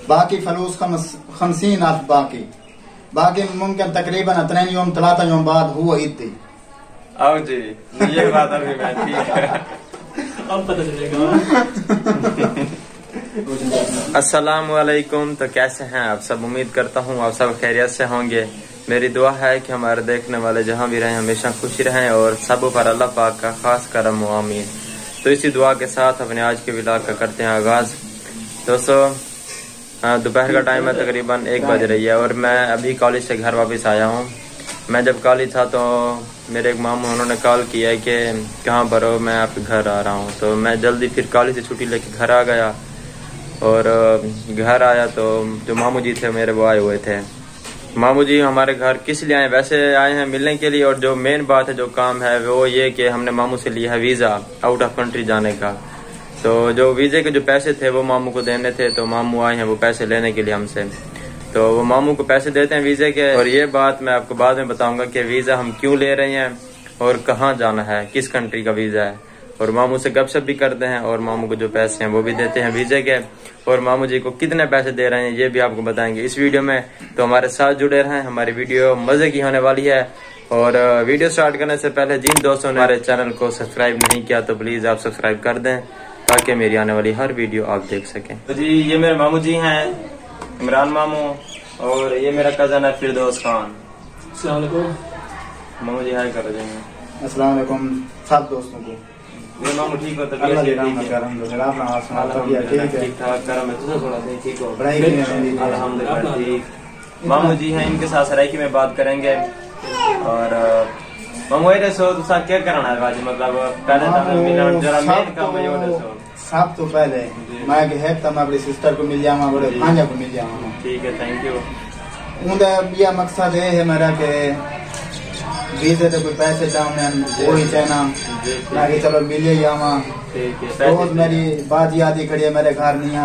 बाकी फलूस 50,000 बाकी मुमकिन तकरीबन 2 यौम 3 यौम बाद हुआ ईद थी। आओ जी, ये बात अभी मैं ठीक है। अब पता चलेगा। अस्सलामु अलैकुम। तो कैसे हैं आप सब? उम्मीद करता हूँ आप सब खैरियत से होंगे। मेरी दुआ है कि हमारे देखने वाले जहाँ भी रहें हमेशा खुश रहें और सब पर अल्लाह पाक का खास करम हो, आमीन। तो इसी दुआ के साथ अपने आज के व्लॉग का करते हैं आगाज़। दोस्तों दोपहर का टाइम है, तकरीबन 1 बज रही है और मैं अभी कॉलेज से घर वापस आया हूँ। मैं जब कॉलेज था तो मेरे एक मामू उन्होंने कॉल किया है कि कहाँ पर हो, मैं आपके घर आ रहा हूँ। तो मैं जल्दी फिर कॉलेज से छुट्टी लेके घर आ गया और घर आया तो जो मामू जी थे मेरे वो आए हुए थे। मामू जी हमारे घर किस लिए आए? वैसे आए हैं मिलने के लिए, और जो मेन बात है जो काम है वो ये कि हमने मामू से लिया है वीज़ा आउट ऑफ कंट्री जाने का। तो जो वीज़े के जो पैसे थे वो मामू को देने थे, तो मामू आए हैं वो पैसे लेने के लिए हमसे। तो वो मामू को पैसे देते हैं वीज़े के, और ये बात मैं आपको बाद में बताऊंगा कि वीज़ा हम क्यों ले रहे हैं और कहाँ जाना है, किस कंट्री का वीज़ा है। और मामू से गपशप भी करते हैं और मामू को जो पैसे हैं वो भी देते हैं वीज़े के, और मामू जी को कितने पैसे दे रहे हैं ये भी आपको बताएंगे इस वीडियो में। तो हमारे साथ जुड़े रहें, हमारी वीडियो मज़े की होने वाली है। और वीडियो स्टार्ट करने से पहले जिन दोस्तों ने हमारे चैनल को सब्सक्राइब नहीं किया तो प्लीज़ आप सब्सक्राइब कर दें ताकि मेरी आने वाली हर वीडियो आप देख सकें। तो जी ये मेरे मामू जी हैं, इमरान मामू, और ये मेरा कज़न है फिरदौस खान। अस्सलाम वालेकुम। मामू जी हाय करो जी। अस्सलाम वालेकुम सब दोस्तों को। मेरे मामू ठीक हो? ठीक ठाक करम है तुझे थोड़ा सा ठीक हो? अल्हम्दुलिल्लाह ठीक। मामू जी हैं, इनके साथ सराइकी में बात करेंगे। और मामू ये दसो तुसा क्या करना है आज? मतलब पहले तो मिलन जरा मेन काम है ये दसो। सब तो पहले मैं के है तब अपनी सिस्टर को मिल जावा, बड़े भांजा को मिल जावा। ठीक है, थैंक यू। उनका ये मकसद है मेरा के वीज़े तो कोई पैसे चाहने वो ही चाहना ना कि चलो मिले जावा। बहुत मेरी बाजी आदि खड़ी है मेरे घर, नहीं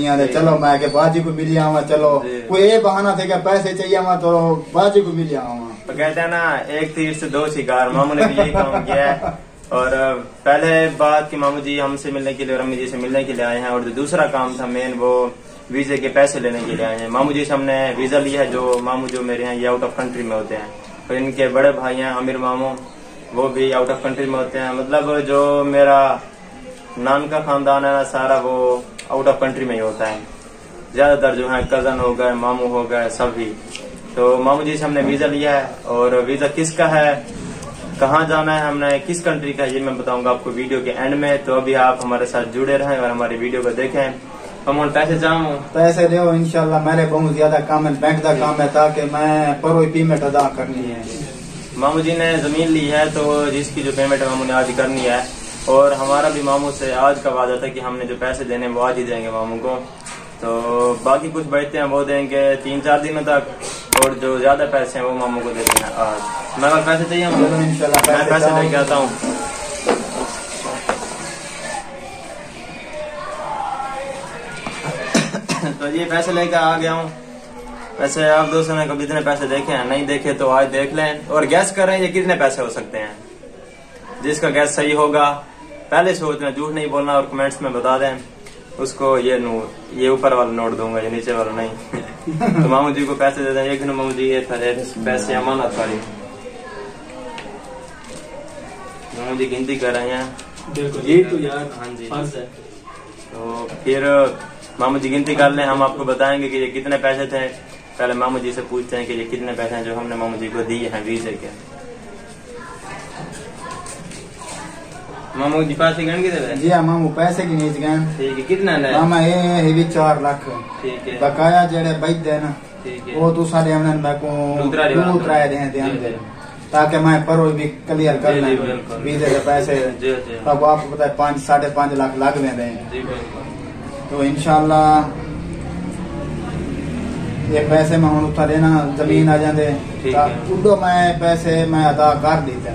आदे चलो मैं के बाजी को मिल जावा। चलो कोई ये बहाना थे कि पैसे चाहिए वहाँ तो बाजी को मिल जावा। तो कहते हैं ना एक तीर से 2 शिकार, मामू ने भी यही काम किया है। और पहले बात कि मामू जी हमसे मिलने के लिए और अम्मी जी से मिलने के लिए आए हैं, और जो दूसरा काम था मेन वो वीज़े के पैसे लेने के लिए आए हैं। मामू जी से हमने वीज़ा लिया है। जो मामू जो मेरे हैं ये आउट ऑफ कंट्री में होते हैं, और इनके बड़े भाई हैं आमिर मामू, वो भी आउट ऑफ कंट्री में होते हैं। मतलब जो मेरा नान का खानदान है ना सारा वो आउट ऑफ कंट्री में ही होता है। ज्यादातर जो है कजन हो गए, मामू हो गए, सभी। तो मामू जी से हमने वीज़ा लिया है, और वीज़ा किसका है, कहाँ जाना है, हमने किस कंट्री का, ये मैं बताऊंगा आपको वीडियो के एंड में। तो अभी आप हमारे साथ जुड़े रहें और हमारी वीडियो को देखें। हम पैसे चाहूँ पैसे दो इंशाल्लाह। मेरे बहुत ज्यादा काम है, बैंक का काम है, ताकि मैं परोई पेमेंट अदा करनी है। मामू जी ने जमीन ली है तो जिसकी जो पेमेंट मामू ने आज करनी है, और हमारा भी मामू से आज का वादा था कि हमने जो पैसे देने वो आज ही देंगे मामू को। तो बाकी कुछ बचते हैं वो देंगे 3-4 दिनों तक, और जो ज्यादा पैसे हैं वो मामू को देते हैं आज। मैं पैसे चाहिए इंशाल्लाह मैं पैसे लेके आता हूँ। तो ये पैसे लेकर आ गया हूँ। वैसे आप दोस्तों ने कभी इतने पैसे देखे हैं? नहीं देखे तो आज देख लें और गैस करें ये कितने पैसे हो सकते हैं। जिसका गैस सही होगा पहले सोचना, झूठ नहीं बोलना, और कमेंट्स में बता दें उसको ये ऊपर वाला नोट दूंगा, ये नीचे वाला नहीं। तो मामू जी को पैसे दे दें। एक मामू जी ये पैसे अमानत वाली मामू जी गिनती कर रहे हैं। ये तो यार हाँ जी। फर्ज है। तो फिर मामू जी गिनती कर लें, हम आपको बताएंगे कि ये कितने पैसे थे। पहले मामू जी से पूछते हैं कि ये कितने पैसे हैं जो हमने मामू जी को दिए हैं वीज़े के। मामू जी पैसे गण के दे? जी हाँ मामू पैसे की नहीं गण। ठीक है, कितना है मामा ये 4 लाख। ठीक है, बकाया जेड़े बैठ दे ना ठीक है, वो तू सारे हमने मैं को दूसरा दे ताकि मैं परो भी क्लियर कर लें वीज़े के पैसे। अब आपको पता है 5-5.5 लाख लग रहे हैं। तो इंशाल्लाह ये पैसे मैं हूँ उठा देना, जमीन आ जाते उडो मैं पैसे मैं अदा कर देता।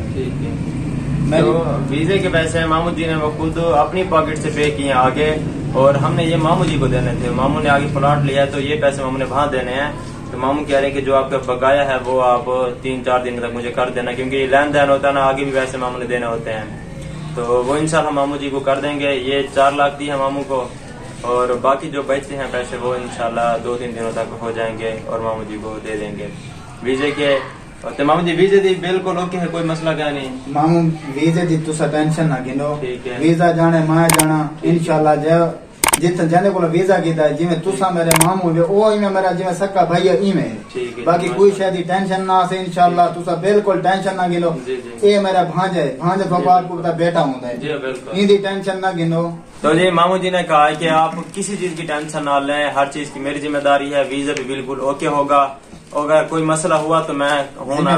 तो वीज़े के पैसे मामू जी ने वो खुद अपनी पॉकेट से पे किए आगे, और हमने ये मामू जी को देने थे। मामू ने आगे प्लॉट लिया तो ये पैसे मामू ने वहाँ देने हैं। तो मामू कह रहे हैं कि जो आपका बकाया है वो आप 3-4 दिन तक मुझे कर देना, क्योंकि लेन देन होता है ना, आगे भी पैसे मामू ने देने होते हैं। तो वो इंशाल्लाह मामू जी को कर देंगे। ये 4 लाख दी है मामू को, और बाकी जो बचते हैं पैसे वो इंशाल्लाह 2-3 दिनों तक हो जाएंगे और मामू जी को दे देंगे वीजे के। तो मामू जी वीजे दी बिल्कुल ओके है, कोई मसला क्या नहीं मामू वीजे दी तुसा टेंशन ना गिनो, ठीक है। वीजा जाने मैं जाना इंशाल्लाह जित जाने को वीजा कीता है जिमें तुसा मेरे मामू वे ओ इमे मेरा जिमें सक्का भाई है इमे, ठीक है। बाकी कोई शायद टेंशन ना से इंशाल्लाह तुसा बिल्कुल टेंशन ना गिनो। ये मेरा भांजे तो आपको पता बेटा होता जी है, बिल्कुल इंदी टेंशन ना गिनो। तो जी मामू जी ने कहा है कि आप किसी चीज की टेंशन ना लें, हर चीज की मेरी जिम्मेदारी है, वीजा भी बिल्कुल ओके होगा, अगर कोई मसला हुआ तो मैं हूं ना,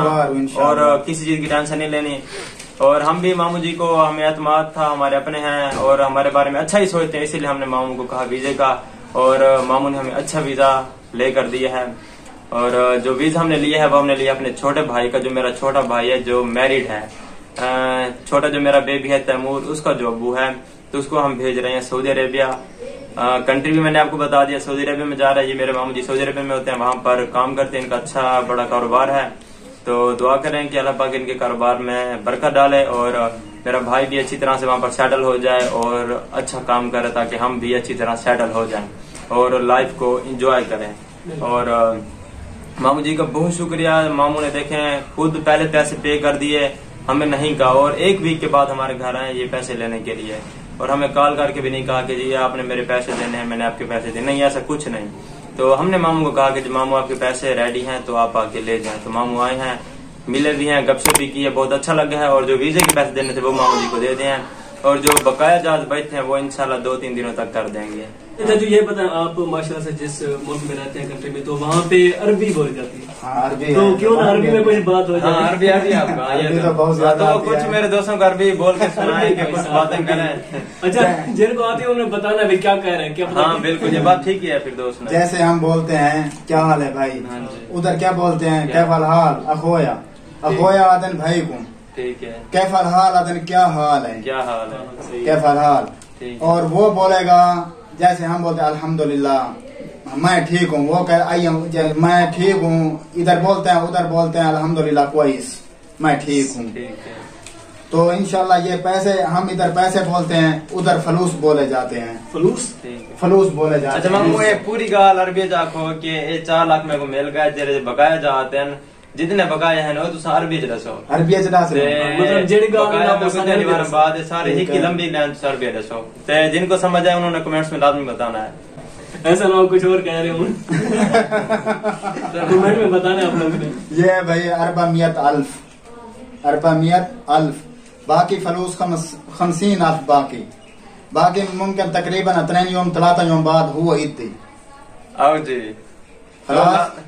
और किसी चीज की टेंशन नहीं लेनी। और हम भी मामू जी को हमें एतमाद था, हमारे अपने हैं और हमारे बारे में अच्छा ही सोचते हैं, इसीलिए हमने मामू को कहा वीजे का, और मामू ने हमें अच्छा वीजा लेकर दिया है। और जो वीजा हमने लिया है वो हमने लिया अपने छोटे भाई का, जो मेरा छोटा भाई है जो मैरिड है, छोटा जो मेरा बेबी है तैमूर, उसका जो अब्बू है, तो उसको हम भेज रहे हैं सऊदी अरेबिया। कंट्री भी मैंने आपको बता दिया, सऊदी अरेबिया में जा रहा है। ये मेरे मामू जी सऊदी अरेबिया में होते हैं, वहां पर काम करते हैं, इनका अच्छा बड़ा कारोबार है। तो दुआ करें कि अल्लाह पाक इनके कारोबार में बरकत डाले और मेरा भाई भी अच्छी तरह से वहां पर सेटल हो जाए और अच्छा काम करे, ताकि हम भी अच्छी तरह सेटल हो जाएं और लाइफ को एंजॉय करें। और मामू जी का बहुत शुक्रिया, मामू ने देखें खुद पहले पैसे पे कर दिए, हमें नहीं कहा, और 1 वीक के बाद हमारे घर आए ये पैसे लेने के लिए, और हमें कॉल करके भी नहीं कहा कि जी आपने मेरे पैसे देने हैं, मैंने आपके पैसे देने, नहीं ऐसा कुछ नहीं। तो हमने मामू को कहा कि जी मामू आपके पैसे रेडी हैं तो आप आके ले जाएं। तो मामू आए हैं, मिले भी हैं, गपशप भी की है, बहुत अच्छा लगा है। और जो वीजे के पैसे देने थे वो मामू जी को दे दिए हैं, और जो बकाया जहाज बचते हैं वो इंशाल्लाह 2-3 दिनों तक कर देंगे। अच्छा जो ये पता आप माशाल्लाह से जिस मुल्क में रहते हैं कंट्री में, तो वहाँ पे अरबी बोली जाती है, अरबी तो क्यों ना अरबी में कुछ बात हो जाए। अरबी आपका अरबी तो बहुत ज्यादा तो आती कुछ है। मेरे दोस्तों को अरबी बोल के सुनाए कि कुछ बातें करें। अच्छा जिनको आती है उन्हें बताना भी क्या कह रहे हैं, क्या पता। हाँ बिल्कुल, ये बात ठीक ही है। फिर दोस्त ने जैसे हम बोलते हैं क्या हाल है भाई, हाँ जी। उधर क्या बोलते हैं कैफल हाल अखोया, अखोया आदन भाई को, ठीक है, कैफल हाल आदन क्या हाल है, क्या हाल है, कैफल हाल। ठीक। और वो बोलेगा जैसे हम बोलते हैं अल्हम्दुलिल्लाह मैं ठीक हूँ, वो कह आई मैं ठीक हूँ, इधर बोलते हैं उधर बोलते हैं अल्हम्दुलिल्लाह क्वाइस मैं ठीक हूँ। ठीक है। तो इंशाल्लाह ये पैसे हम इधर पैसे बोलते हैं, उधर फलूस बोले जाते हैं, फलूस, ठीक है। फलूस बोले जाते अच्छा हैं। मामू ये पूरी गाल अरबी जाखो कि ये 4 लाख मेरे को मिल गए, जेरे बकाया जाते हैं, जितने बकाया है ना वो तो अरबी दसो, अरबी जरा से मतलब जेड़ी गाल बकाया ना में देने वाला बात है, सारे ही की लंबी लाइन अरबी दसो। तो जिनको समझ आए उन्होंने कमेंट्स में लाजमी बताना है, ऐसा ना हो कुछ और कह रहे हो। कमेंट में बताना आप लोगों ने। ये भाई अरबा मियत अल्फ, बाकी फलूस 50 अल्फ, बाकी मुमकिन तकरीबन 3 योम 3 योम बाद हुआ इतनी। आओ जी खलास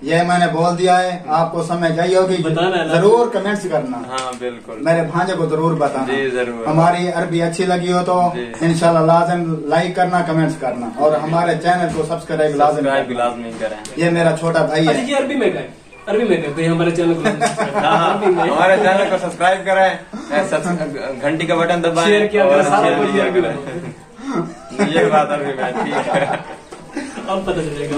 ये मैंने बोल दिया है, आपको समझ आई होगी, बताना है ना। जरूर कमेंट्स करना। हाँ बिल्कुल, मेरे भांजे को जरूर बताना जी जरूर। हमारी अरबी अच्छी लगी हो तो जी। इंशाल्लाह लाजम लाइक करना, कमेंट्स करना, और हमारे चैनल को सब्सक्राइब लाजम करना। लाजमी करें। ये मेरा छोटा भाई अच्छा है। ये अरबी में गए, अरबी में गए, हमारे चैनल को हाँ, अरबी में हमारे चैनल को सब्सक्राइब करें, घंटी का बटन दबाएं, शेयर किया और करें, सारा शेयर कुछ किया अरबी करें। ये बात अरबी में ठीक है, अब पता चलेगा।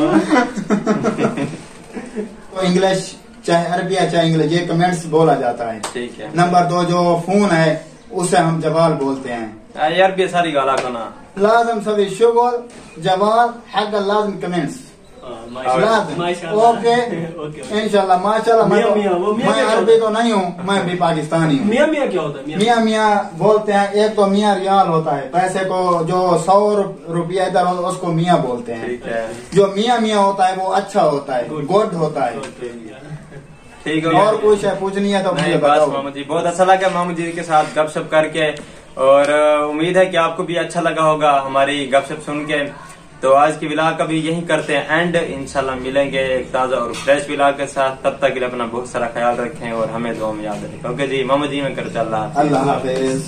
तो इंग्लिश चाहे अरबी या चाहे इंग्लिश, ये कमेंट्स बोला जाता है। ठीक है। नंबर 2 जो फोन है उसे हम जवाल बोलते हैं। यार भी सारी गाला खाना लाजम सभी शुगल जवाल हक लाजम कमेंट्स लाजम। ओके इंशाल्लाह माशाल्लाह। मैं अरबी तो नहीं हूँ, मैं भी पाकिस्तानी हूँ। मियाँ मियाँ क्या होता है? मियाँ मियाँ बोलते हैं, एक तो मियाँ रियाल होता है, पैसे को जो 100 रुपया इधर हो उसको मियाँ बोलते हैं। ठीक है। जो मियाँ मियाँ होता है वो अच्छा होता है, गुड होता है। ठीक है। और कुछ है पूछनी है तो मुझे नहीं बस बताओ। मामू जी बहुत अच्छा लगा मामू जी के साथ गपशप करके, और उम्मीद है कि आपको भी अच्छा लगा होगा हमारी गपशप सुन के। तो आज की व्लॉग का भी यही करते हैं एंड, इंशाल्लाह मिलेंगे एक ताजा और फ्रेश व्लॉग के साथ। तब तक के लिए अपना बहुत सारा ख्याल रखें और हमें दुआ में याद रखें। ओके जी मामू जी मैं कर चल रहा। अल्लाह हाफिज।